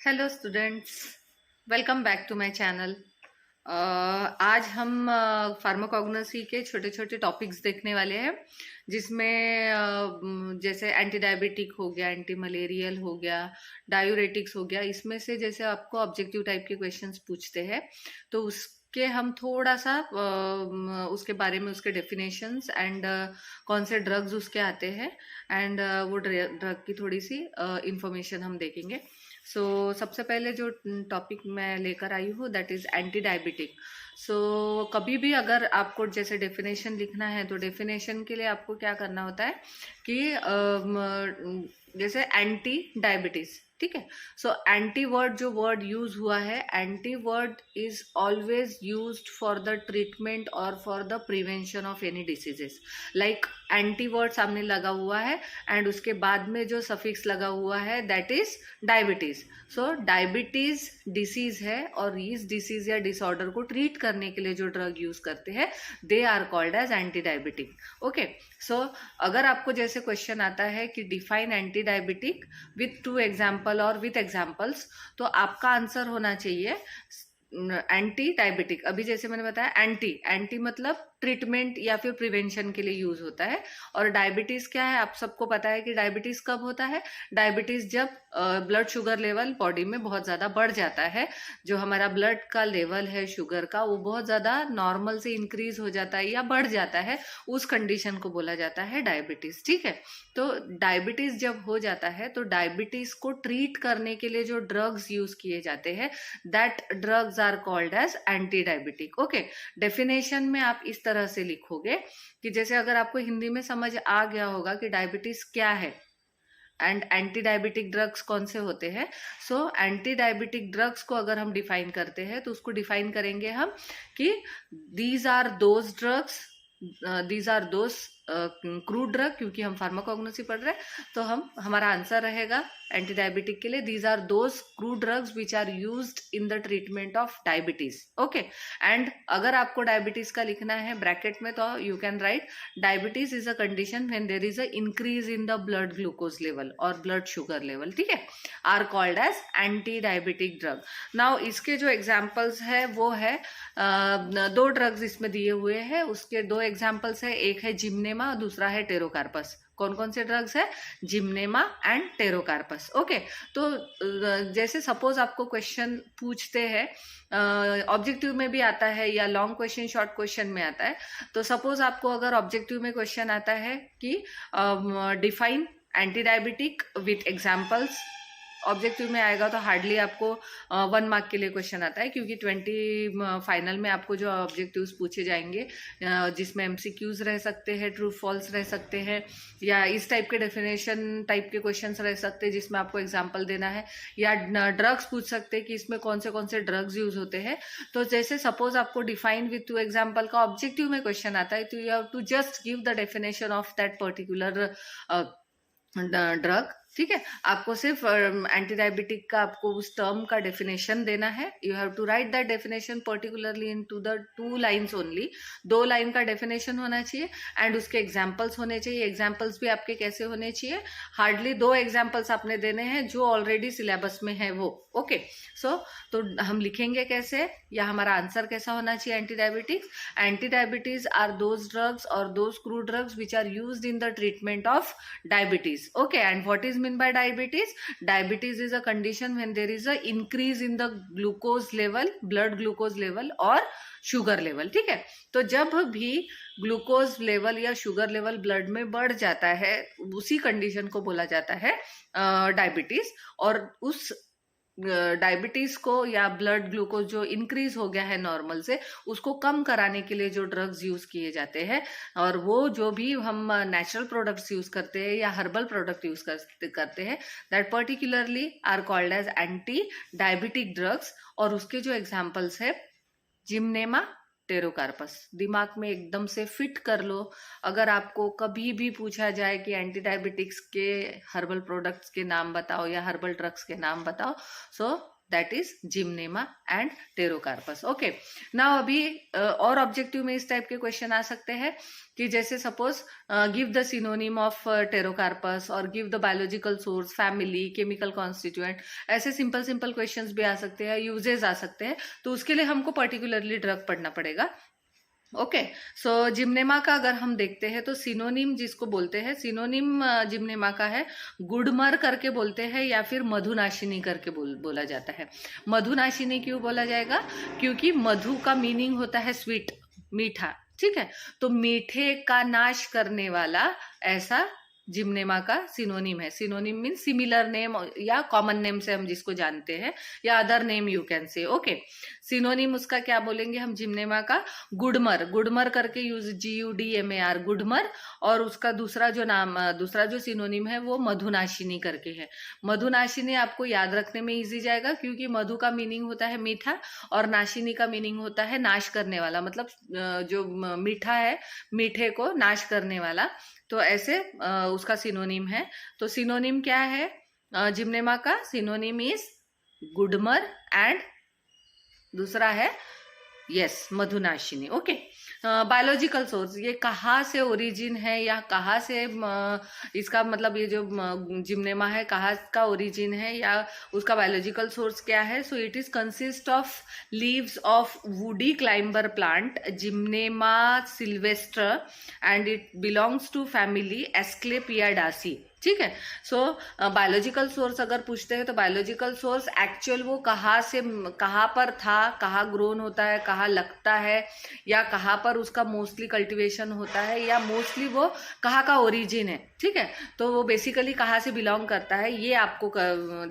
Hello students, welcome back to my channel. आज हम pharmacognosy के छोटे छोटे टॉपिक्स देखने वाले हैं, जिसमें जैसे एंटी डायबिटिक हो गया, एंटी मलेरियल हो गया, डायूरेटिक्स हो गया। इसमें से जैसे आपको ऑब्जेक्टिव टाइप के क्वेश्चंस पूछते हैं, तो उसके हम थोड़ा सा उसके बारे में, उसके डेफिनेशंस एंड कौन से ड्रग्स उसके आते हैं, एंड वो ड्रग की थोड़ी सी इंफॉर्मेशन हम देखेंगे। सबसे पहले जो टॉपिक मैं लेकर आई हूँ दैट इज एंटी डायबिटिक। कभी भी अगर आपको जैसे डेफिनेशन लिखना है, तो डेफिनेशन के लिए आपको क्या करना होता है कि जैसे एंटी डायबिटीज, ठीक है। एंटी वर्ड जो वर्ड यूज हुआ है, anti word is always used for the treatment और for the prevention of any diseases. Like anti word सामने लगा हुआ है एंड उसके बाद में जो सफिक्स लगा हुआ है that is diabetes. Diabetes disease है, और इस डिसीज या डिसऑर्डर को ट्रीट करने के लिए जो ड्रग यूज करते हैं they are called as anti diabetic. Okay, अगर आपको जैसे क्वेश्चन आता है कि define anti diabetic with two example और विथ एग्जाम्पल्स, तो आपका आंसर होना चाहिए एंटी डायबिटिक। अभी जैसे मैंने बताया, एंटी एंटी मतलब ट्रीटमेंट या फिर प्रिवेंशन के लिए यूज होता है। और डायबिटीज क्या है, आप सबको पता है कि डायबिटीज कब होता है। डायबिटीज जब ब्लड शुगर लेवल बॉडी में बहुत ज्यादा बढ़ जाता है, जो हमारा ब्लड का लेवल है शुगर का, वो बहुत ज्यादा नॉर्मल से इंक्रीज हो जाता है या बढ़ जाता है, उस कंडीशन को बोला जाता है डायबिटीज, ठीक है। तो डायबिटीज जब हो जाता है, तो डायबिटीज को ट्रीट करने के लिए जो ड्रग्स यूज किए जाते हैं that drugs are called as anti diabetic. Okay, definition में आप इस तरह से लिखोगे कि जैसे अगर आपको हिंदी में समझ आ गया होगा कि डायबिटीज क्या है एंड एंटी डायबिटिक ड्रग्स कौन से होते हैं। एंटी डायबिटिक ड्रग्स को अगर हम डिफाइन करते हैं, तो उसको डिफाइन करेंगे हम कि these are those drugs, these are those crude drug, क्योंकि हम फार्माकोग्नोसी पढ़ रहे हैं, तो हमारा आंसर रहेगा एंटी डायबिटिक के लिए these are those crude drugs which are used in the treatment of diabetes. Okay, and अगर आपको डायबिटीज का लिखना है ब्रैकेट में, तो you can write diabetes is a condition when there is a increase in the blood glucose level और blood sugar level, ठीक है, are called as anti diabetic drug. Now इसके जो एग्जाम्पल्स है वो है दो ड्रग्स इसमें दिए हुए हैं, उसके दो एग्जाम्पल्स है, एक है जिम्नेमा और दूसरा है टेरोकार्पस। कौन कौन से ड्रग्स है? Gymnema and Pterocarpus. ओके, तो जैसे सपोज आपको क्वेश्चन पूछते हैं, ऑब्जेक्टिव में भी आता है या लॉन्ग क्वेश्चन शॉर्ट क्वेश्चन में आता है, तो सपोज आपको अगर ऑब्जेक्टिव में क्वेश्चन आता है कि define anti diabetic with examples, objective में आएगा तो हार्डली आपको 1 मार्क के लिए क्वेश्चन आता है, क्योंकि 20 फाइनल में आपको जो ऑब्जेक्टिव्स पूछे जाएंगे जिसमें एमसीक्यूज रह सकते हैं, ट्रू फॉल्स रह सकते हैं, या इस टाइप के डेफिनेशन टाइप के क्वेश्चंस रह सकते हैं जिसमें आपको एग्जांपल देना है, या ड्रग्स पूछ सकते हैं कि इसमें कौन से ड्रग्स यूज होते हैं। तो जैसे सपोज आपको डिफाइन विथ टू एग्जाम्पल का ऑब्जेक्टिव में क्वेश्चन आता है, तो you have to just give the definition of that particular drug, ठीक है। आपको सिर्फ एंटी डायबिटिक का आपको उस टर्म का डेफिनेशन देना है। You have to write that definition particularly in to the 2 lines only. 2 line का डेफिनेशन होना चाहिए एंड उसके एग्जाम्पल्स होने चाहिए। एग्जाम्पल्स भी आपके कैसे होने चाहिए? हार्डली 2 एग्जाम्पल्स आपने देने हैं जो ऑलरेडी सिलेबस में है वो। ओके, तो हम लिखेंगे कैसे, या हमारा आंसर कैसा होना चाहिए? Anti diabetics, anti diabetes are those drugs और those crude drugs which are used in the treatment of diabetes. Okay, and what is mean by diabetes? Diabetes is a condition when there is a increase in the glucose level, blood glucose level और sugar level, ठीक है। तो जब भी glucose level या sugar level blood में बढ़ जाता है, उसी कंडीशन को बोला जाता है डायबिटीज। और उस डायबिटीज को या ब्लड ग्लूकोज जो इंक्रीज हो गया है नॉर्मल से, उसको कम कराने के लिए जो ड्रग्स यूज किए जाते हैं, और वो जो भी हम नेचुरल प्रोडक्ट्स यूज करते हैं या हर्बल प्रोडक्ट यूज करते हैं that particularly are called as anti diabetic drugs. और उसके जो एग्जाम्पल्स है जिम्नेमा, टेरोकार्पस, दिमाग में एकदम से फिट कर लो। अगर आपको कभी भी पूछा जाए कि एंटी डायबिटिक्स के हर्बल प्रोडक्ट्स के नाम बताओ या हर्बल ड्रग्स के नाम बताओ, that is Gymnema and Pterocarpus. Okay, now अभी और ऑब्जेक्टिव में इस टाइप के क्वेश्चन आ सकते हैं कि जैसे suppose give the synonym of Pterocarpus और give the biological source, family, chemical constituent, ऐसे सिंपल सिंपल क्वेश्चंस भी आ सकते हैं, यूजेस आ सकते हैं। तो उसके लिए हमको पर्टिकुलरली ड्रग पढ़ना पड़ेगा। ओके, सो जिम्नेमा का अगर हम देखते हैं तो सिनोनिम जिसको बोलते हैं, सिनोनिम जिम्नेमा का है गुडमर करके बोलते हैं या फिर मधुनाशिनी करके बोला जाता है। मधुनाशिनी क्यों बोला जाएगा? क्योंकि मधु का मीनिंग होता है स्वीट, मीठा, ठीक है। तो मीठे का नाश करने वाला ऐसा जिम्नेमा का सिनोनिम है। सिनोनिम मीन सिमिलर नेम या कॉमन नेम से हम जिसको जानते हैं, या other name you can say. Okay, synonym उसका क्या बोलेंगे हम जिम्नेमा का? गुडमर, गुडमर करके यूज, GUDMAR, गुडमर। और उसका दूसरा जो सिनोनिम है वो मधुनाशिनी करके है। मधुनाशिनी आपको याद रखने में इजी जाएगा क्योंकि मधु का मीनिंग होता है मीठा और नाशिनी का मीनिंग होता है नाश करने वाला, मतलब जो मीठा है, मीठे को नाश करने वाला। तो ऐसे उसका सिनोनिम है। तो सिनोनिम क्या है जिम्नेमा का? सिनोनिम इज गुडमर एंड दूसरा है yes Madhunashini. Okay, biological source, ये कहाँ से ओरिजिन है या कहाँ से इसका मतलब ये जो जिम्नेमा है कहाँ का ओरिजिन है या उसका बायोलॉजिकल सोर्स क्या है? So it is consist of leaves of woody climber plant Gymnema sylvestre and it belongs to family Asclepiadaceae. ठीक है। सो बायोलॉजिकल सोर्स अगर पूछते हैं तो बायोलॉजिकल सोर्स एक्चुअल वो कहाँ पर था, कहाँ ग्रोन होता है, कहाँ लगता है, या कहाँ पर उसका मोस्टली कल्टीवेशन होता है, या मोस्टली वो कहाँ का ओरिजिन है। ठीक है, तो वो बेसिकली कहाँ से बिलोंग करता है ये आपको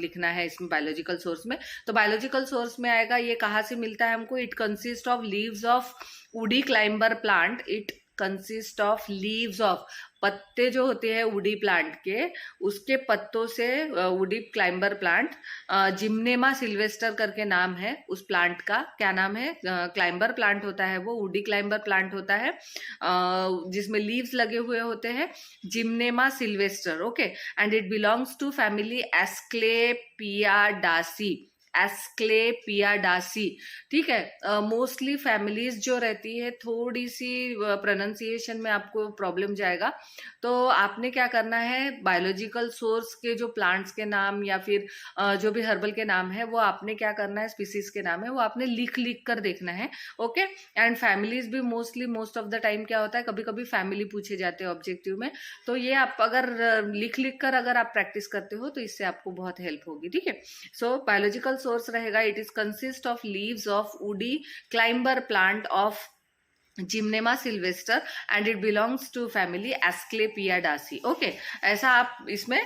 लिखना है इसमें बायोलॉजिकल सोर्स में। तो बायोलॉजिकल सोर्स में आएगा ये कहाँ से मिलता है हमको? It consist of leaves of woody climber plant. It consist of leaves of, पत्ते जो होते हैं वुडी प्लांट के, उसके पत्तों से woody climber plant, Gymnema Sylvester करके नाम है उस प्लांट का। क्या नाम है? क्लाइंबर प्लांट होता है वो, वुडी क्लाइंबर प्लांट होता है जिसमें लीव्स लगे हुए होते हैं, Gymnema sylvestre. Okay, and it belongs to family Asclepiadaceae. Asclepiadaceae, ठीक है। मोस्टली फैमिलीज जो रहती है, थोड़ी सी प्रोनाउंसिएशन में आपको प्रॉब्लम जाएगा, तो आपने क्या करना है, बायोलॉजिकल सोर्स के जो प्लांट्स के नाम या फिर जो भी हर्बल के नाम है वो आपने क्या करना है, स्पीसीज के नाम है वो आपने लिख कर देखना है। ओके, एंड फैमिलीज भी मोस्ट ऑफ द टाइम क्या होता है, कभी कभी फैमिली पूछे जाते हैं ऑब्जेक्टिव में, तो ये आप अगर लिख कर अगर आप प्रैक्टिस करते हो तो इससे आपको बहुत हेल्प होगी। ठीक है, सो बायोलॉजिकल सोर्स रहेगा, it is consist of leaves of woody climber plant of Gymnema sylvestre and it belongs to family Asclepiadaceae. Okay, ऐसा आप इसमें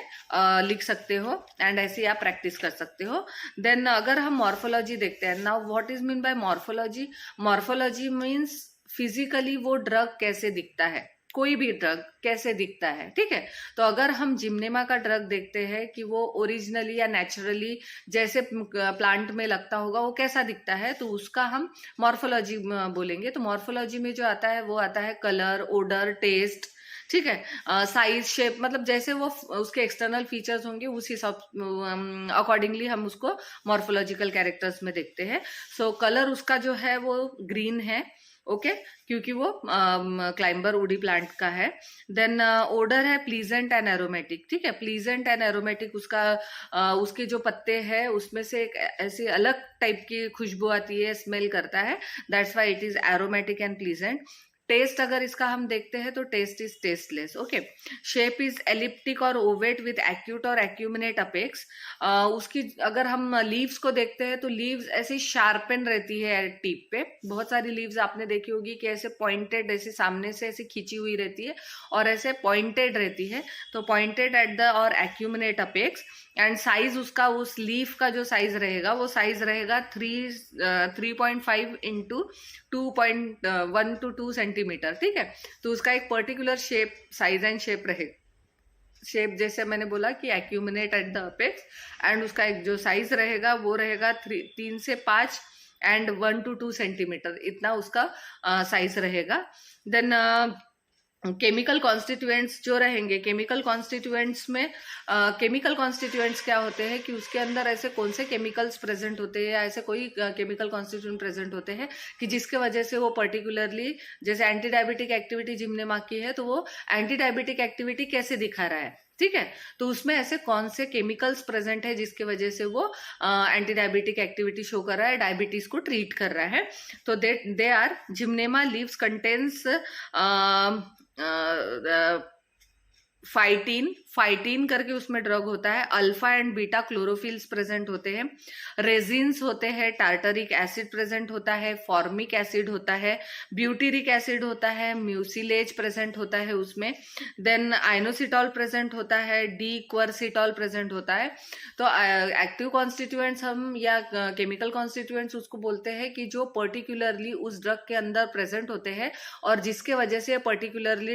लिख सकते हो एंड ऐसे आप प्रैक्टिस कर सकते हो। देन अगर हम मॉर्फोलॉजी देखते हैं, now what is mean by morphology? Morphology means physically वो ड्रग कैसे दिखता है, कोई भी ड्रग कैसे दिखता है। ठीक है, तो अगर हम जिम्नेमा का ड्रग देखते हैं कि वो ओरिजिनली या नेचुरली जैसे प्लांट में लगता होगा वो कैसा दिखता है, तो उसका हम मॉर्फोलॉजी बोलेंगे। तो मॉर्फोलॉजी में जो आता है वो आता है कलर, ओडर, टेस्ट, ठीक है, साइज, शेप, मतलब जैसे वो उसके एक्सटर्नल फीचर्स होंगे उसी सब अकॉर्डिंगली हम उसको मॉर्फोलॉजिकल कैरेक्टर्स में देखते हैं। सो कलर उसका जो है वो ग्रीन है, ओके, क्योंकि वो क्लाइंबर वुडी प्लांट का है। देन ओडर है प्लीजेंट एंड एरोमेटिक। ठीक है, प्लीजेंट एंड एरोमेटिक, उसका उसके जो पत्ते हैं उसमें से एक ऐसी अलग टाइप की खुशबू आती है, स्मेल करता है, that's why it is aromatic and pleasant. Taste अगर इसका हम देखते हैं तो taste is tasteless. Okay, shape is elliptic और ओवेट विथ एक्यूट और एक्यूमिनेट अपेक्स। उसकी अगर हम लीव्स को देखते हैं तो लीव्स ऐसे शार्पन रहती है टिप पे, बहुत सारी लीव्स आपने देखी होगी कि ऐसे पॉइंटेड, ऐसे सामने से ऐसे खींची हुई रहती है और ऐसे पॉइंटेड रहती है, तो पॉइंटेड एट द और एक्यूमिनेट अपेक्स। एंड साइज उसका, उस लीफ का जो साइज रहेगा वो साइज रहेगा 3.5 इंटू 2.1 to 2 सेंटीमीटर। ठीक है, तो उसका एक particular shape, size and shape रहेगा। शेप जैसे मैंने बोला कि acuminate at the apex, and उसका एक जो साइज रहेगा वो रहेगा 3 से 5 एंड 1 to 2 सेंटीमीटर, इतना उसका साइज रहेगा। देन केमिकल कॉन्स्टिट्यूएंट्स जो रहेंगे, केमिकल कॉन्स्टिट्यूएंट्स में केमिकल कॉन्स्टिट्यूएंट्स क्या होते हैं कि उसके अंदर ऐसे कौन से केमिकल्स प्रेजेंट होते हैं या ऐसे कोई केमिकल कॉन्स्टिट्यूएंट प्रेजेंट होते हैं कि जिसके वजह से वो पर्टिकुलरली, जैसे एंटी डायबिटिक एक्टिविटी जिम्नेमा की है तो वो एंटी डायबिटिक एक्टिविटी कैसे दिखा रहा है, ठीक है। तो उसमें ऐसे कौन से केमिकल्स प्रेजेंट है जिसके वजह से वो एंटी डायबिटिक एक्टिविटी शो कर रहा है, डायबिटीज को ट्रीट कर रहा है। तो they are Gymnema leaves contains phytin करके उसमें ड्रग होता है, alpha and beta chlorophylls present होते हैं, रेजिन्स होते हैं, टार्टरिक एसिड प्रेजेंट होता है, फॉर्मिक एसिड होता है, ब्यूटेरिक एसिड होता है, म्यूसिलेज प्रेजेंट होता है उसमें, देन आइनोसिटॉल प्रेजेंट होता है, डी क्वर्सिटॉल प्रेजेंट होता है। तो एक्टिव कॉन्स्टिट्यूएंट्स हम या केमिकल कॉन्स्टिट्यूएंट्स उसको बोलते हैं कि जो पर्टिकुलरली उस ड्रग के अंदर प्रेजेंट होते हैं और जिसके वजह से पर्टिकुलर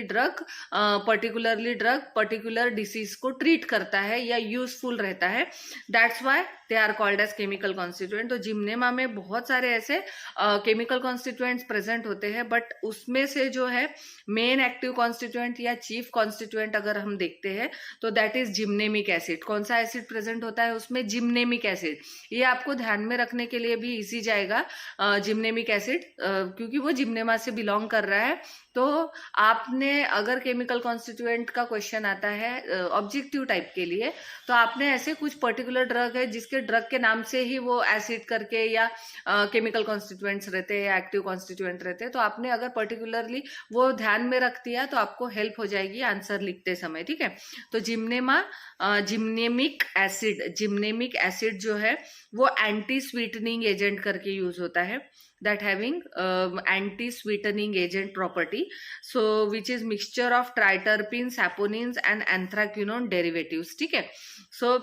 पर्टिकुलर डिसीज को ट्रीट करता है या यूजफुल रहता है। That's why they are called as chemical constituent. तो जिम्नेमा में बहुत सारे ऐसे केमिकल कॉन्स्टिट्यूएंट्स प्रेजेंट होते हैं, बट उसमें से जो है मेन एक्टिव कॉन्स्टिट्यूएंट या चीफ कॉन्स्टिट्यूएंट अगर हम देखते हैं तो दैट इज जिम्नेमिक एसिड। कौन सा एसिड प्रेजेंट होता है उसमें? जिम्नेमिक एसिड। ये आपको ध्यान में रखने के लिए भी इजी जाएगा, जिम्नेमिक एसिड, क्योंकि वो जिम्नेमा से बिलोंग कर रहा है। तो आपने अगर केमिकल कॉन्स्टिट्यूएंट का क्वेश्चन आता है ऑब्जेक्टिव टाइप के लिए, तो आपने ऐसे कुछ पर्टिकुलर ड्रग है जिसके ड्रग के नाम से ही वो एसिड करके या केमिकल कॉन्स्टिट्यूएंट्स रहते हैं या एक्टिव कॉन्स्टिट्यूएंट रहते हैं, तो आपने अगर पर्टिकुलरली वो ध्यान में रख दिया तो आपको हेल्प हो जाएगी आंसर लिखते समय, ठीक है। तो जिम्नेमिक एसिड जो है वो एंटी स्वीटनिंग एजेंट करके यूज होता है, that having anti-sweetening agent property, so which is mixture of triterpenes, saponins and anthraquinone derivatives, ठीक है। so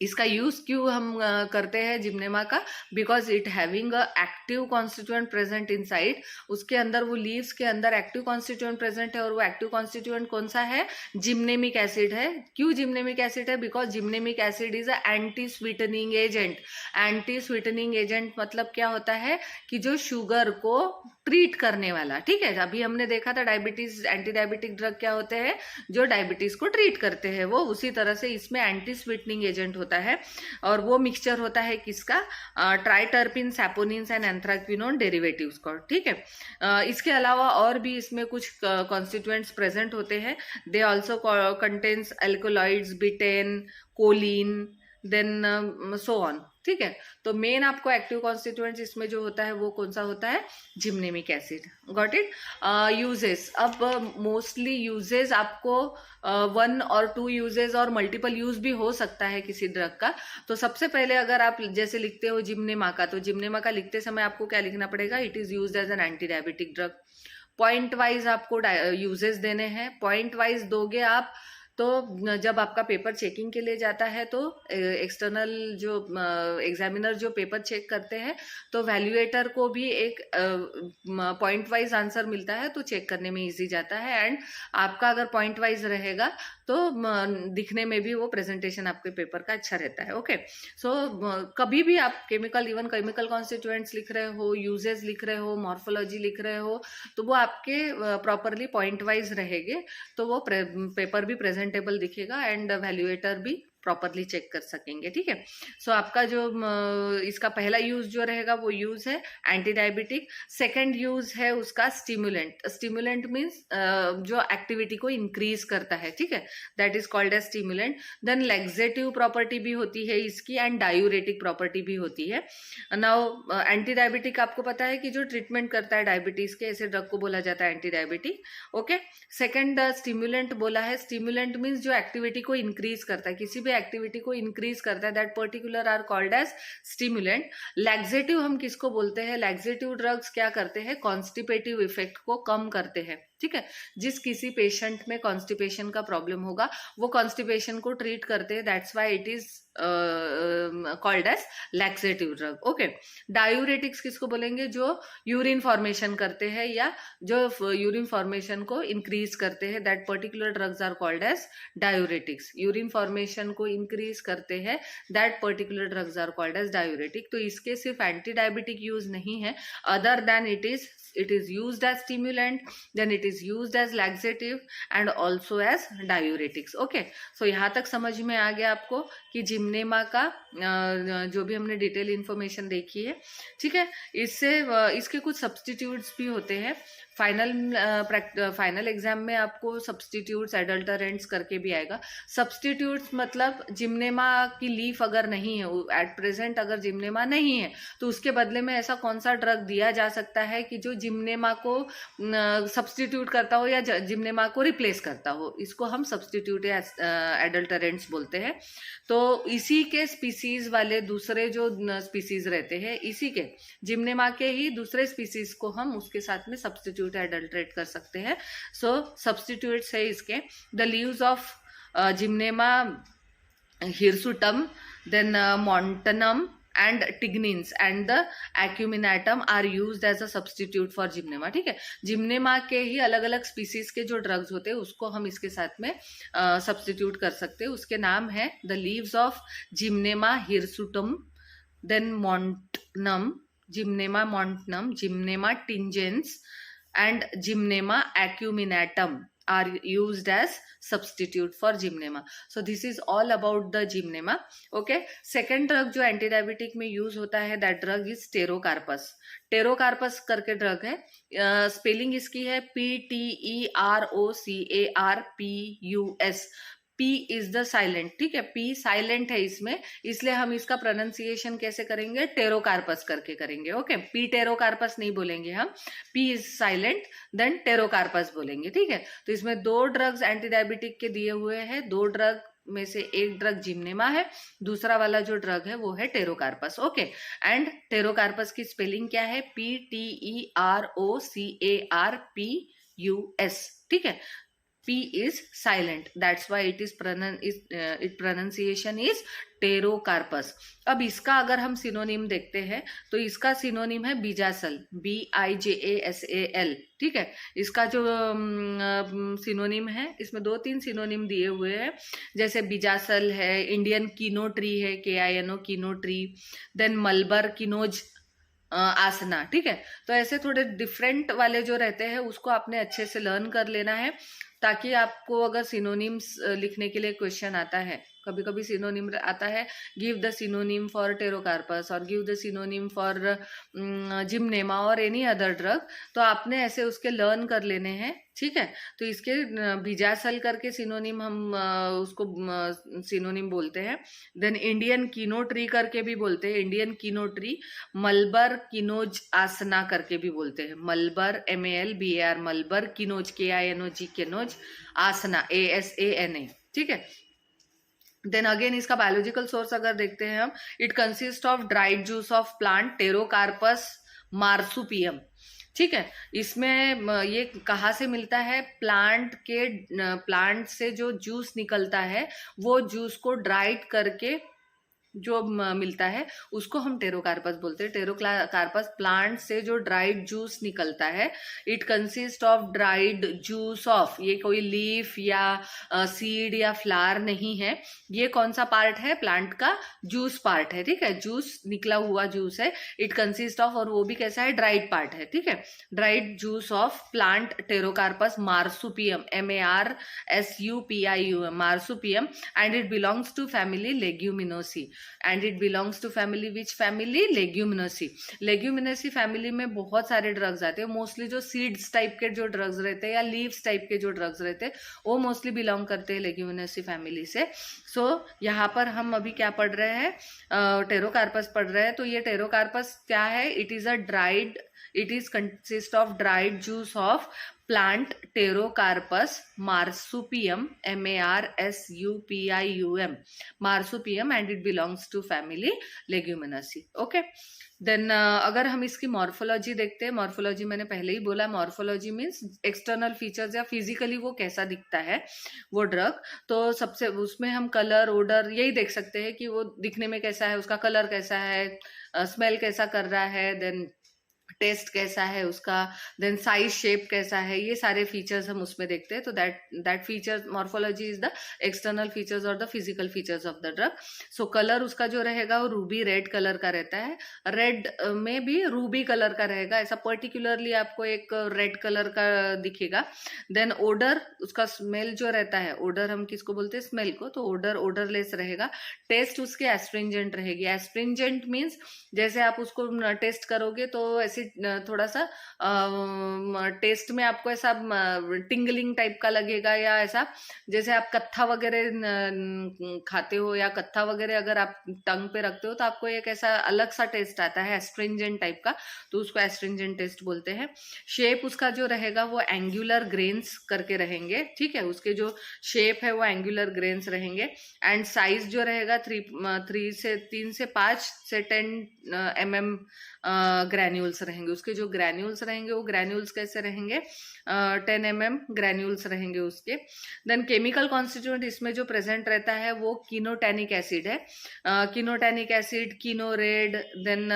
इसका यूज क्यों हम करते हैं जिम्नेमा का? Because it having a active constituent present inside. उसके अंदर वो लीव्स के अंदर एक्टिव कॉन्स्टिट्यूएंट प्रेजेंट है और वो एक्टिव कॉन्स्टिट्यूएंट कौन सा है? जिम्नेमिक एसिड है। क्यों जिम्नेमिक एसिड है? Because gymnemic acid is a anti sweetening agent. Anti sweetening agent मतलब क्या होता है कि जो शुगर को ट्रीट करने वाला, ठीक है। अभी हमने देखा था डायबिटीज, एंटी डायबिटिक ड्रग क्या होते हैं? जो डायबिटीज को ट्रीट करते हैं, वो उसी तरह से इसमें एंटी स्वीटनिंग एजेंट होता है। और वो मिक्सचर होता है किसका? ट्राइटर्पिन, सैपोनिन्स एंड एंथ्राक्विनोन डेरिवेटिव्स का, ठीक है। इसके अलावा और भी इसमें कुछ कॉन्स्टिट्यूएंट्स प्रेजेंट होते हैं। They also contains alkaloids, betaine, choline, then so on, ठीक है। तो मेन आपको एक्टिव कॉन्स्टिट्यूएंट्स इसमें जो होता है वो कौन सा होता है? जिम्नेमिक एसिड। Got it? यूजेस, अब मोस्टली यूजेस आपको 1 और 2 यूजेस और मल्टीपल यूज भी हो सकता है किसी ड्रग का। तो सबसे पहले अगर आप जैसे लिखते हो जिम्नेमा का, तो जिम्नेमा का लिखते समय आपको क्या लिखना पड़ेगा? It is used as an anti diabetic drug. Point wise आपको यूजेस देने हैं, पॉइंट वाइज दोगे आप तो जब आपका पेपर चेकिंग के लिए जाता है तो एक्सटर्नल जो एग्जामिनर जो पेपर चेक करते हैं तो वैल्यूएटर को भी एक पॉइंट वाइज आंसर मिलता है, तो चेक करने में इजी जाता है। एंड आपका अगर पॉइंट वाइज रहेगा तो दिखने में भी वो प्रेजेंटेशन आपके पेपर का अच्छा रहता है। ओके, सो कभी भी आप इवन केमिकल कॉन्स्टिट्यूएंट्स लिख रहे हो, यूजेस लिख रहे हो, मॉर्फोलॉजी लिख रहे हो, तो वो आपके प्रॉपरली पॉइंट वाइज रहेंगे, तो वो पेपर भी प्रेजेंटेबल दिखेगा एंड वैल्यूएटर भी प्रॉपरली चेक कर सकेंगे, ठीक है। सो आपका जो इसका पहला यूज जो रहेगा वो यूज है एंटी डायबिटिक। सेकेंड यूज है उसका स्टिमुलेंट। स्टिमुलेंट मीन्स जो एक्टिविटी को इंक्रीज करता है, ठीक है, that is called as stimulant. Then laxative property भी होती है इसकी एंड डायूरेटिक प्रॉपर्टी भी होती है। नाउ एंटी डायबिटिक आपको पता है कि जो ट्रीटमेंट करता है डायबिटीज के, ऐसे ड्रग को बोला जाता है anti diabetic. Okay, second stimulant बोला है। स्टिमुलेंट मीन्स जो एक्टिविटी को इंक्रीज करता है, किसी भी एक्टिविटी को इंक्रीज करता है, that particular are called as stimulant. Laxative हम किसको बोलते हैं? लैक्सेटिव ड्रग्स क्या करते हैं? कॉन्स्टिपेटिव इफेक्ट को कम करते हैं, ठीक है। जिस किसी पेशेंट में कॉन्स्टिपेशन का प्रॉब्लम होगा वो कॉन्स्टिपेशन को ट्रीट करते हैं, that's why it is called as laxative drug. Okay, diuretics किसको बोलेंगे? जो यूरिन फॉर्मेशन करते हैं या जो यूरिन फॉर्मेशन को इंक्रीज करते हैं, that particular drugs are called as diuretics. Urine formation को इंक्रीज करते हैं, that particular drugs are called as diuretic. तो इसके सिर्फ एंटी डायबिटिक यूज नहीं है, other than it is used as stimulant, then it is used as laxative and also as diuretics. Okay, so यहाँ तक समझ में आ गया आपको कि जिम्नेमा का जो भी हमने डिटेल इंफॉर्मेशन देखी है, ठीक है। इसके कुछ सब्सटीट्यूट्स भी होते हैं। फाइनल एग्जाम में आपको सब्सटीट्यूट्स, एडल्टरेंट्स करके भी आएगा। सब्सटीट्यूट्स मतलब जिम्नेमा की लीफ अगर नहीं है, एट प्रेजेंट अगर जिम्नेमा नहीं है, तो उसके बदले में ऐसा कौन सा ड्रग दिया जा सकता है कि जो जिम्नेमा को सब्सटीट्यूट करता हो या जिम्नेमा को रिप्लेस करता हो, इसको हम सब्सटीट्यूट या एडल्टरेंट्स बोलते हैं। तो इसी के स्पीसीज वाले दूसरे जो स्पीसीज रहते हैं, इसी के जिम्नेमा के ही दूसरे स्पीसीज को हम उसके साथ में सब्सटीट्यूट एडल्टरेट कर सकते हैं। सो सब्सटीट्यूट्स है इसके, the leaves of Gymnema hirsutum, then montanum and tignins and the acuminatum are used as a substitute for Gymnema. ठीक है, जिम्नेमा के ही अलग अलग स्पीसीज के जो ड्रग्स होते हैं उसको हम इसके साथ में सब्सटीट्यूट कर सकते हैं। उसके नाम है the leaves of Gymnema hirsutum, then montanum, Gymnema montanum, Gymnema tingens and Gymnema acuminatum are used as substitute for Gymnema. So this is all about the Gymnema. Okay, second drug जो anti diabetic में use होता है, that drug is Pterocarpus. Pterocarpus करके drug है, spelling इसकी है PTEROCARPUS। P is the silent, ठीक है, P साइलेंट है इसमें, इसलिए हम इसका प्रोनाउंसिएशन कैसे करेंगे, टेरोकार्पस करके करेंगे। ओके, P टेरोकार्पस नहीं बोलेंगे हम, P is silent, then Pterocarpus बोलेंगे। ठीक है, तो इसमें दो ड्रग्स एंटी डायबिटिक के दिए हुए हैं, दो ड्रग में से एक ड्रग जिम्नेमा है, दूसरा वाला जो ड्रग है वो है टेरोकार्पस। ओके, एंड टेरोकार्पस की स्पेलिंग क्या है, PTEROCARPUS। ठीक है, P is silent, that's why its pronunciation is Pterocarpus. अब इसका अगर हम सिनोनिम देखते हैं तो इसका सिनोनिम है बीजासल, BIJASAL। ठीक है, इसका जो सिनोनिम है, इसमें 2-3 सिनोनिम दिए हुए हैं, जैसे बीजासल है, इंडियन कीनो ट्री है, KINO कीनो ट्री, देन मलबर किनोज आसना। ठीक है, तो ऐसे थोड़े डिफरेंट वाले जो रहते हैं उसको आपने अच्छे से लर्न कर लेना है, ताकि आपको अगर सिनोनिम्स लिखने के लिए क्वेश्चन आता है, कभी कभी सिनोनिम आता है give the synonym for Pterocarpus और give the synonym for Gymnema और एनी अदर ड्रग, तो आपने ऐसे उसके लर्न कर लेने हैं। ठीक है, तो इसके बीजासल करके सिनोनिम हम उसको सिनोनिम बोलते हैं, देन इंडियन कीनो ट्री करके भी बोलते हैं, इंडियन कीनो ट्री, मलबर किनोज आसना करके भी बोलते हैं, मलबर MALBAR, मलबर किनोज KINOG किनोज आसना ASANA। ठीक है, देन अगेन इसका बायोलॉजिकल सोर्स अगर देखते हैं हम, it consist of dried juice of plant Pterocarpus marsupium. ठीक है, इसमें ये कहाँ से मिलता है, प्लांट से जो जूस निकलता है वो जूस को ड्राइड करके जो मिलता है उसको हम टेरोकार्पस बोलते हैं। टेरोकार्पस प्लांट से जो ड्राइड जूस निकलता है, it consist of dried juice of, ये कोई लीफ या सीड या फ्लावर नहीं है, ये कौन सा पार्ट है, प्लांट का जूस पार्ट है। ठीक है, जूस निकला हुआ जूस है, इट कंसिस्ट ऑफ, और वो भी कैसा है, ड्राइड पार्ट है। ठीक है, dried juice of plant Pterocarpus marsupium, MARSUPIUM, marsupium, and it belongs to family Leguminosae. And it belongs to family, which family, Leguminosae. Leguminosae family में बहुत सारे ड्रग्स आते हैं, मोस्टली जो सीड्स टाइप के जो ड्रग्स रहते हैं या लीव्स टाइप के जो ड्रग्स रहते हैं वो मोस्टली बिलोंग करते हैं लेग्यूमिनोसी फैमिली से। सो यहाँ पर हम अभी क्या पढ़ रहे हैं, टेरोकार्पस पढ़ रहे हैं। तो ये टेरोकार्पस क्या है, it is consist of dried juice of plant Pterocarpus marsupium, MARSUPIUM, marsupium, and it belongs to family Leguminosae. Okay, then अगर हम इसकी मॉर्फोलॉजी देखते हैं, मॉर्फोलॉजी मैंने पहले ही बोला, मॉर्फोलॉजी मीन्स एक्सटर्नल फीचर्स या फिजिकली वो कैसा दिखता है वो ड्रग। तो सबसे उसमें हम कलर, ओडर यही देख सकते हैं कि वो दिखने में कैसा है, उसका कलर कैसा है, स्मेल कैसा कर रहा है, देन टेस्ट कैसा है उसका, देन साइज शेप कैसा है, ये सारे फीचर्स हम उसमें देखते हैं। तो that feature morphology is the external features और the physical features of the drug. So colour उसका जो रहेगा वो रूबी रेड कलर का रहता है। रेड में भी रूबी कलर का रहेगा, ऐसा पर्टिकुलरली आपको एक रेड कलर का दिखेगा। देन ओडर, उसका स्मेल जो रहता है, ओडर हम किसको बोलते हैं, स्मेल को, तो ओडर ओडरलेस रहेगा। टेस्ट उसके एस्ट्रिंजेंट रहेगी। एस्ट्रिंजेंट मीन्स जैसे आप उसको टेस्ट करोगे तो ऐसे थोड़ा सा टेस्ट में आपको ऐसा टिंगलिंग टाइप का लगेगा, या ऐसा जैसे आप कत्था वगैरह खाते हो या कत्था वगैरह अगर आप टंग पे रखते हो तो आपको एक ऐसा अलग सा टेस्ट आता है एस्ट्रिंजेंट टाइप का, तो उसको एस्ट्रिंजेंट टेस्ट बोलते हैं। शेप उसका जो रहेगा वो एंगुलर ग्रेन्स करके रहेंगे, ठीक है, उसके जो शेप है वो एंगुलर ग्रेन्स रहेंगे। एंड साइज जो रहेगा 3 से 5 से 10 mm ग्रैन्यूल्स रहेंगे। उसके जो ग्रैन्यूल्स रहेंगे वो ग्रैन्यूल्स कैसे रहेंगे, 10 mm ग्रैन्यूल्स रहेंगे उसके। देन केमिकल कॉन्स्टिट्यूएंट इसमें जो प्रेजेंट रहता है वो कीनोटैनिक एसिड है। Kinotannic acid, kino red, then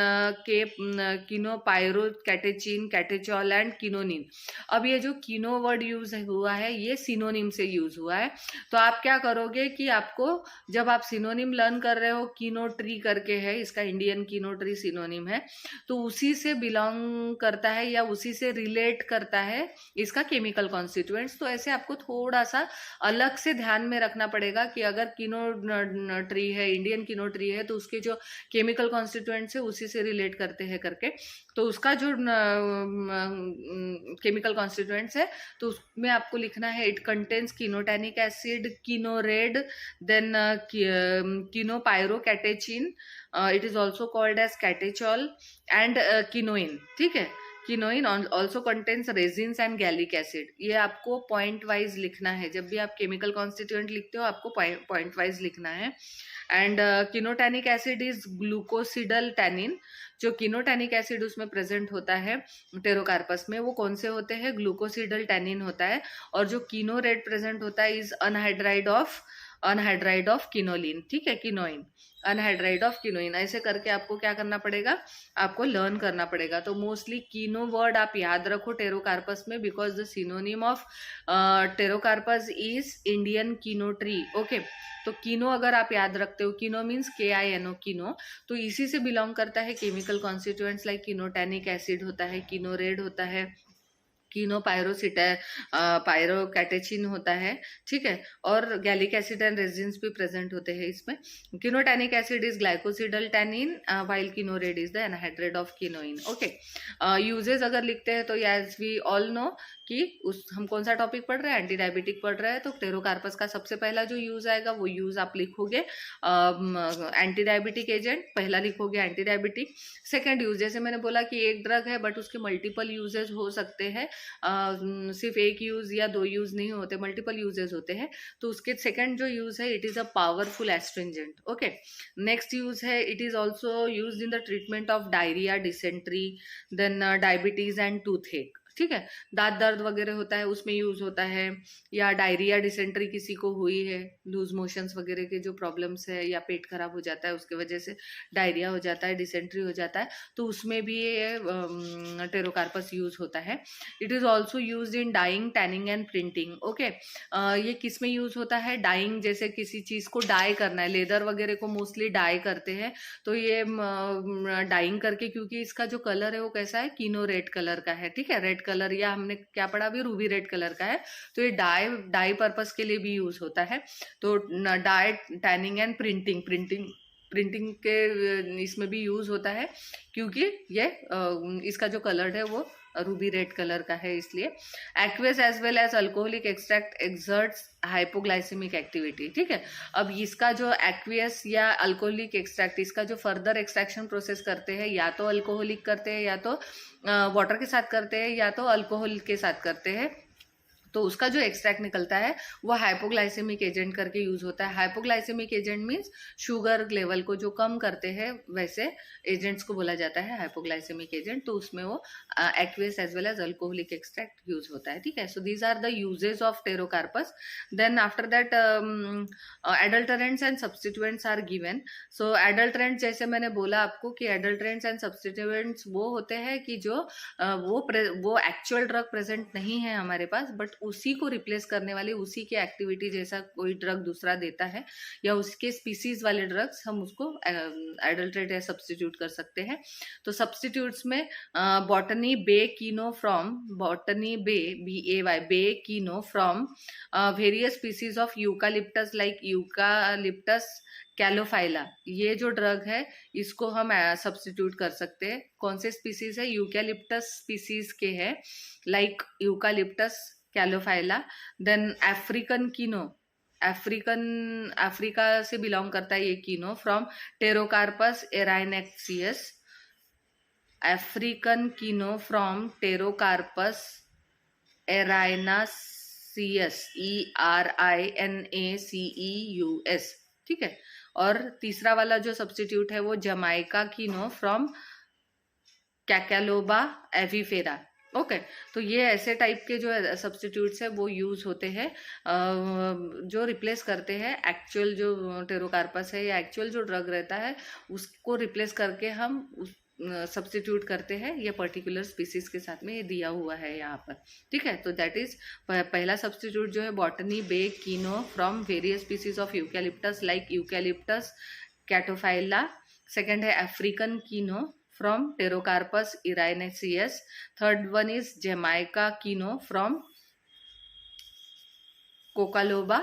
kino pyrocatechin, catechol and kinonin. अब ये जो कीनो वर्ड यूज हुआ है ये सिनोनिम से यूज हुआ है। तो आप क्या करोगे कि आपको जब आप सिनोनिम लर्न कर रहे हो, कीनो ट्री करके है इसका, इंडियन कीनो ट्री सिनोनिम है, तो उसी से बिलोंग करता है या उसी से रिलेट करता है इसका केमिकल कॉन्स्टिट्यूएंट्स। तो ऐसे आपको थोड़ा सा अलग से ध्यान में रखना पड़ेगा कि अगर कीनो ट्री है, इंडियन कीनो ट्री है, तो उसके जो केमिकल कॉन्स्टिट्यूएंट्स है उसी से रिलेट करते हैं करके, तो उसका जो केमिकल कॉन्स्टिट्यूएंट्स है तो उसमें आपको लिखना है it contains kinotannic acid, kino red, then kino pyrocatechin, it is also called as catechol, and kinoin, ठीक है। Kinoin also contains resins and gallic acid. ये आपको पॉइंट वाइज लिखना है, जब भी आप केमिकल कॉन्स्टिट्यूएंट लिखते हो आपको पॉइंट वाइज लिखना है। And kinotannic acid is glucosidal tannin. जो कीनोटैनिक एसिड उसमें प्रेजेंट होता है टेरोकार्पस में, वो कौन से होते हैं, ग्लूकोसिडल टैनिन होता है। और जो कीनोरेड प्रेजेंट होता है इज अनहाइड्राइड ऑफ किनोलिन, ठीक है, किनोइन, अनहाइड्राइड ऑफ किनोइन। ऐसे करके आपको क्या करना पड़ेगा, आपको लर्न करना पड़ेगा। तो मोस्टली कीनो वर्ड आप याद रखो टेरोकार्पस में, because the synonym of Pterocarpus is Indian Keanu tree. Okay, तो कीनो अगर आप याद रखते हो, कीनो मीन्स KINO, कीनो, तो इसी से बिलोंग करता है केमिकल कॉन्स्टिट्यूएंट्स लाइक कीनोटैनिक एसिड होता है, कीनोरेड होता है, कीनो पायरो कैटेचिन होता है, ठीक है, और गैलिक एसिड एंड रेजिन्स भी प्रेजेंट होते हैं इसमें। Kinotannic acid is glycosidal tannin while kino red is the anhydrate of kinoin. Okay, uses अगर लिखते हैं तो एज वी ऑल नो कि हम कौन सा टॉपिक पढ़ रहे हैं, एंटी डायबिटिक पढ़ रहे हैं, तो टेरोकार्पस का सबसे पहला जो यूज आएगा वो यूज आप लिखोगे एंटी डायबिटिक एजेंट, पहला लिखोगे एंटी डायबिटिक। सेकेंड यूज, जैसे मैंने बोला कि एक ड्रग है बट उसके मल्टीपल यूजेस हो सकते हैं, सिर्फ एक यूज या 2 यूज नहीं होते, मल्टीपल यूजेस होते हैं। तो उसके सेकंड जो यूज है it is a powerful astringent. Okay, next use है it is also use in the treatment of diarrhoea, dysentery, then diabetes and toothache, ठीक है, दांत दर्द वगैरह होता है उसमें यूज होता है, या डायरिया डिसेंट्री किसी को हुई है, लूज मोशंस वगैरह के जो प्रॉब्लम्स है, या पेट खराब हो जाता है उसके वजह से डायरिया हो जाता है, डिसेंट्री हो जाता है, तो उसमें भी ये टेरोकार्पस यूज होता है। It is also use in dyeing, tanning and printing. Okay, ये किस में यूज होता है, डाइंग, जैसे किसी चीज को डाई करना है, लेदर वगैरह को मोस्टली डाई करते हैं, तो ये डाइंग करके, क्योंकि इसका जो कलर है वो कैसा है, कीनो रेड कलर का है, ठीक है, रेड कलर, या हमने क्या पढ़ा अभी, रूबी रेड कलर का है, तो ये डाई पर्पस के लिए भी यूज होता है। तो डाई, टैनिंग एंड प्रिंटिंग के इसमें भी यूज होता है, क्योंकि ये इसका जो कलर है वो रूबी रेड कलर का है, इसलिए। Aqueous as well as alcoholic extract exerts hypoglycaemic activity, ठीक है। अब इसका जो एक्वियस या अल्कोहलिक एक्सट्रैक्ट, इसका जो फर्दर एक्सट्रैक्शन प्रोसेस करते हैं, या तो अल्कोहलिक करते हैं, या तो वाटर के साथ करते हैं, या तो अल्कोहल के साथ करते हैं। तो उसका जो एक्सट्रैक्ट निकलता है वो हाइपोग्लाइसेमिक एजेंट करके यूज होता है। Hypoglycaemic agent means sugar level को जो कम करते हैं, वैसे एजेंट्स को बोला जाता है हाइपोग्लाइसेमिक एजेंट। तो उसमें वो aqueous as well as alcoholic extract use होता है, ठीक है। So these are the uses of Pterocarpus. Then after that adulterants and substituents are given. So adulterant, जैसे मैंने बोला आपको कि एडल्टरेंट्स एंड सब्स्टिट्यूएंट्स वो होते हैं कि जो वो एक्चुअल ड्रग प्रेजेंट नहीं है हमारे पास, बट उसी को रिप्लेस करने वाले, उसी के एक्टिविटी जैसा कोई ड्रग दूसरा देता है या उसके स्पीसीज वाले ड्रग्स, हम उसको एडल्ट्रेट या सब्स्टिट्यूट कर सकते हैं। तो सब्स्टिट्यूट्स में Botany Bay kino from, Botany Bay BAY Bay kino from various species of eucalyptus like Eucalyptus calophylla, ये जो ड्रग है इसको हम सब्स्टिट्यूट कर सकते हैं। कौन से स्पीसीज है? यूकैलिप्टस स्पीसीज के है, like Eucalyptus calophylla. Then African kino, Africa से बिलोंग करता है ये kino, from Pterocarpus erinaceus. African kino from Pterocarpus erinaceus, ERINACEUS, ठीक है। और तीसरा वाला जो सब्स्टिट्यूट है वो जमाइका कीनो फ्रॉम कैकेलोबा एविफेरा। ओके, तो ये ऐसे टाइप के जो सब्स्टिट्यूट्स है वो यूज होते हैं जो रिप्लेस करते हैं एक्चुअल जो टेरोकार्पस है या एक्चुअल जो ड्रग रहता है उसको रिप्लेस करके हम सब्स्टिट्यूट करते हैं ये पर्टिकुलर स्पीसीज के साथ में, ये दिया हुआ है यहाँ पर, ठीक है। तो दैट इज पहला सब्स्टिट्यूट जो है Botany Bay kino from various species of eucalyptus like Eucalyptus calophylla. Second है African kino from Pterocarpus erinaceus. Third one is Jamaica Kino from Cocaloba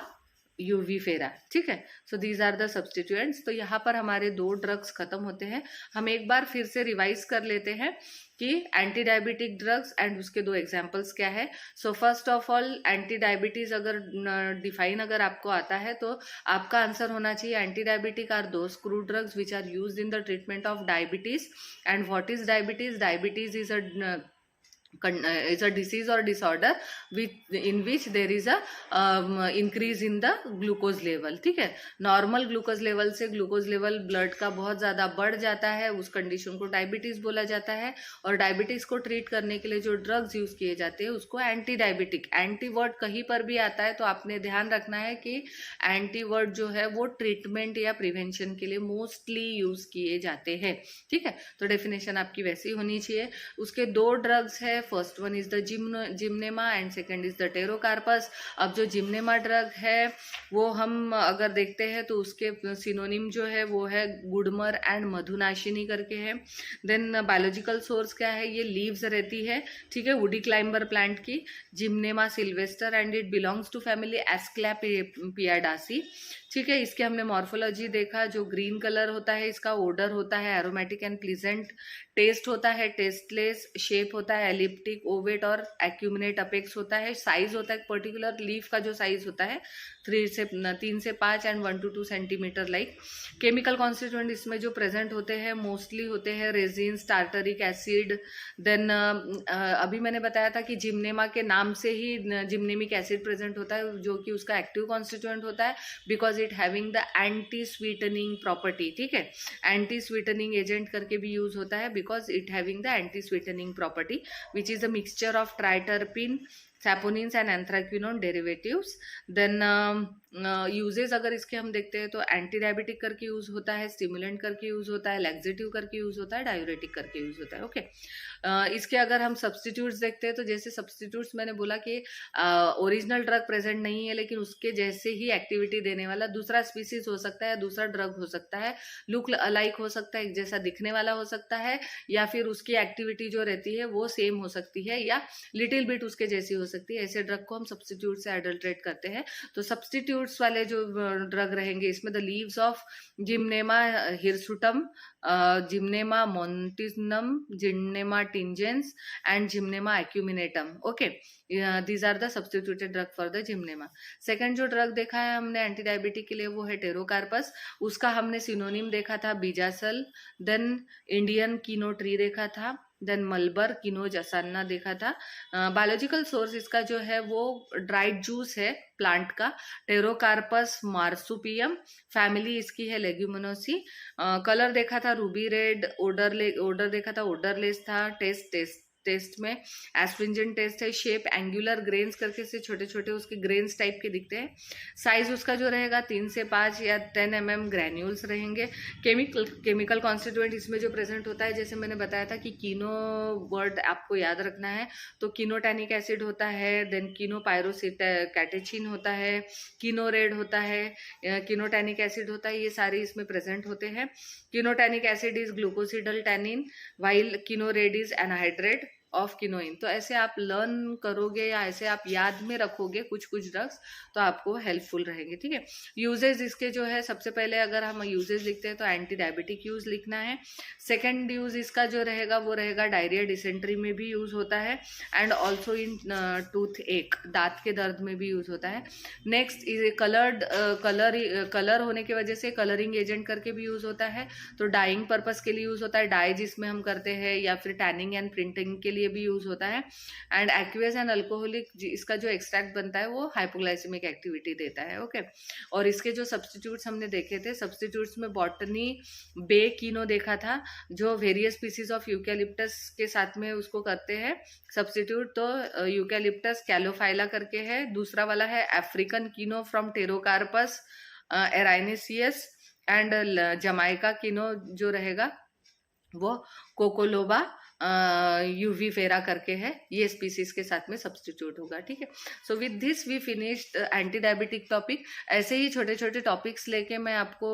uvifera, ठीक है। So these are the substituents. तो यहाँ पर हमारे 2 drugs खत्म होते हैं। हम एक बार फिर से रिवाइज कर लेते हैं कि एंटी डायबिटिक ड्रग्स एंड उसके 2 एग्जांपल्स क्या है। So first of all, anti diabetes अगर डिफाइन अगर आपको आता है तो आपका आंसर होना चाहिए anti diabetic are those crude drugs which are used in the treatment of diabetes. And what is diabetes? Diabetes is a disease or disorder in which there is a increase in the glucose level, ठीक है। Normal glucose level से glucose level blood का बहुत ज्यादा बढ़ जाता है, उस कंडीशन को डायबिटीज बोला जाता है। और डायबिटीज को ट्रीट करने के लिए जो ड्रग्स यूज किए जाते हैं उसको एंटी डायबिटिक, एंटी वर्ड कहीं पर भी आता है तो आपने ध्यान रखना है कि एंटी वर्ड जो है वो ट्रीटमेंट या प्रिवेंशन के लिए मोस्टली यूज किए जाते हैं, ठीक है। तो डेफिनेशन आपकी वैसी होनी चाहिए। उसके 2 ड्रग्स है, first one is the Gymnema and second is the Pterocarpus. अब जो जिम्नेमा ड्रग है वो हम अगर देखते हैं तो उसके सिनोनिम जो है वो है गुडमर एंड मधुनाशिनी करके है। देन बायोलॉजिकल सोर्स क्या है? ये लीव्स रहती है, ठीक है, वुडी क्लाइंबर प्लांट की, Gymnema sylvestre, and it belongs to family Asclepiadaceae, ठीक है। इसके हमने मॉर्फोलॉजी देखा, जो ग्रीन कलर होता है इसका, ओडर होता है एरोमेटिक एंड प्लीजेंट, टेस्ट होता है टेस्टलेस, शेप होता है एलिप्टिक, ओवेट और एक्यूमिनेट अपेक्स होता है, साइज होता है पर्टिकुलर लीफ का जो साइज होता है 3 से 5 and 1 to 2 centimetre like. Chemical constituent इसमें जो प्रेजेंट होते हैं मोस्टली होते हैं रेजिन्स, टार्टरिक एसिड। देन अभी मैंने बताया था कि जिम्नेमा के नाम से ही जिम्नेमिक एसिड प्रेजेंट होता है जो कि उसका एक्टिव कॉन्स्टिट्यूएंट होता है, because it having the anti sweetening property, ठीक है। एंटी स्वीटनिंग एजेंट करके भी यूज होता है because it having the anti sweetening property which is a mixture of triterpene, saponins and anthraquinone derivatives. Then uses अगर इसके हम देखते हैं तो एंटी डायबिटिक करके यूज होता है, स्टिमुलेंट करके यूज होता है, लैक्सेटिव करके यूज होता है, डायूरेटिक करके यूज होता है, ओके। इसके अगर हम सब्स्टिट्यूट्स देखते हैं तो जैसे सब्स्टिट्यूट्स मैंने बोला कि ओरिजिनल ड्रग प्रेजेंट नहीं है लेकिन उसके जैसे ही एक्टिविटी देने वाला दूसरा स्पीसीज हो सकता है, दूसरा ड्रग हो सकता है, लुक अलाइक हो सकता है, एक जैसा दिखने वाला हो सकता है, या फिर उसकी एक्टिविटी जो रहती है वो सेम हो सकती है या लिटिल बिट उसके जैसी हो सकती है। ऐसे ड्रग को हम सब्स्टिट्यूट से एडल्ट्रेट करते हैं। तो सब्स्टिट्यूट्स वाले जो ड्रग रहेंगे इसमें the leaves of Gymnema hirsutum, Gymnema montanum, Gymnema tingens and Gymnema acuminatum, okay. These are the substituted drug for the Gymnema. Second जो ड्रग देखा है हमने एंटी डायबिटिक के लिए वो है टेरोकार्पस, उसका हमने सिनोनिम देखा था बीजासल। देन इंडियन कीनो ट्री देखा था, देन मलबर, किनोज, असान्ना देखा था। बायोलॉजिकल सोर्स इसका जो है वो ड्राइड जूस है प्लांट का, टेरोकार्पस मार्सुपियम, फैमिली इसकी है लेग्यूमिनोसी। कलर देखा था रूबी रेड, ओडर देखा था ओडरलेस था। टेस्ट में एस्ट्रिंजेंट टेस्ट है। शेप एंगुलर ग्रेन्स करके से छोटे छोटे उसके ग्रेन्स टाइप के दिखते हैं। साइज उसका जो रहेगा 3 से 5 या 10 mm ग्रैन्यूल्स रहेंगे। केमिकल कॉन्स्टिट्यूएंट इसमें जो प्रेजेंट होता है, जैसे मैंने बताया था कि कीनो वर्ड आपको याद रखना है, तो कीनोटैनिक एसिड होता है, देन कीनोपायरोसिट कैटेचिन होता है, कीनोरेड होता है, कीनोटैनिक एसिड होता है, ये सारे इसमें प्रेजेंट होते हैं। Kinotannic acid is glucosidal tannin, while kino red is anhydrate of kinoin. तो ऐसे आप लर्न करोगे या ऐसे आप याद में रखोगे कुछ कुछ ड्रग्स, तो आपको हेल्पफुल रहेंगे। ठीक है, यूजेज इसके जो है, सबसे पहले अगर हम यूजेज लिखते हैं तो एंटी डायबिटिक यूज लिखना है। सेकेंड यूज इसका जो रहेगा वो रहेगा डायरिया डिसेंट्री में भी यूज होता है, एंड ऑल्सो इन टूथ एक, दांत के दर्द में भी यूज होता है। नेक्स्ट कलर होने की वजह से कलरिंग एजेंट करके भी यूज होता है, तो डाइंग पर्पस के लिए यूज होता है, डाई जिसमें हम करते हैं, या फिर टैनिंग एंड प्रिंटिंग के लिए भी यूज होता है। एंड एक्वियस एंड अल्कोहलिक इसका जो एक्सट्रैक्ट बनता है वो हाइपोग्लाइसेमिक एक्टिविटी देता है। ओके, और इसके जो सब्स्टिट्यूट्स हमने देखे थे, सब्स्टिट्यूट्स में बॉटनी बे कीनो देखा था, जो वेरियस स्पीसीज ऑफ यूकैलिप्टस के साथ में उसको करते हैं सब्स्टिट्यूट। तो यूकैलिप्टस कैलोफाइला करके है, दूसरा वाला है African kino from Pterocarpus erinaceus, and Jamaica kino जो रहेगा वो कोकोलोबा यूवीफेरा करके है, ये स्पीसीज के साथ में सब्स्टिट्यूट होगा। ठीक है, so with this we finished anti diabetic topic. ऐसे ही छोटे छोटे टॉपिक्स लेके मैं आपको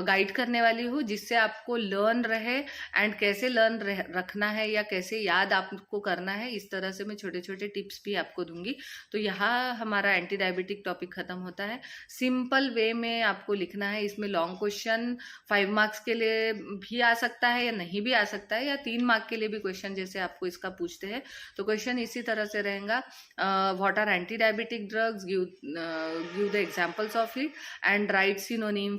गाइड करने वाली हूँ, जिससे आपको लर्न रहे, एंड कैसे लर्न रखना है या कैसे याद आपको करना है, इस तरह से मैं छोटे छोटे टिप्स भी आपको दूंगी। तो यहाँ हमारा एंटी डायबिटिक टॉपिक खत्म होता है। सिंपल वे में आपको लिखना है, इसमें लॉन्ग क्वेश्चन 5 मार्क्स के लिए भी आ सकता है या नहीं भी आ सकता है, या 3 मार्क के लिए भी क्वेश्चन जैसे आपको इसका पूछते हैं। तो क्वेश्चन इसी तरह से रहेगा, what are anti diabetic drugs, give the examples of it, and write synonym,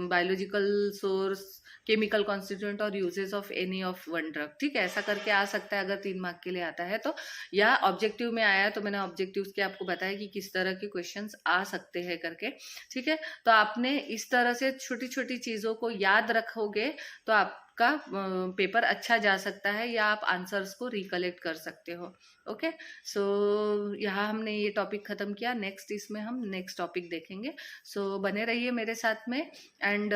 biological source, chemical constituent और uses of any of one drug. ठीक है, ऐसा करके आ सकता है अगर 3 मार्क के लिए आता है तो, या ऑब्जेक्टिव में आया तो मैंने ऑब्जेक्टिव्स के आपको बताया कि किस तरह के क्वेश्चंस आ सकते हैं करके। ठीक है, तो आपने इस तरह से छोटी छोटी चीजों को याद रखोगे तो आपका पेपर अच्छा जा सकता है, या आप आंसर्स को रिकलेक्ट कर सकते हो। ओके, सो यहाँ हमने ये टॉपिक खत्म किया। नेक्स्ट इसमें हम नेक्स्ट टॉपिक देखेंगे, सो बने रहिए मेरे साथ में। एंड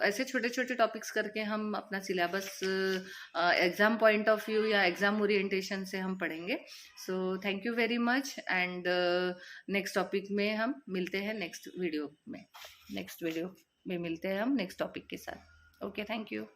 ऐसे छोटे छोटे टॉपिक्स करके हम अपना syllabus exam point of view या एग्जाम ओरिएंटेशन से हम पढ़ेंगे। So thank you very much, and next topic में हम मिलते हैं नेक्स्ट वीडियो में मिलते हैं हम नेक्स्ट टॉपिक के साथ। Okay, thank you.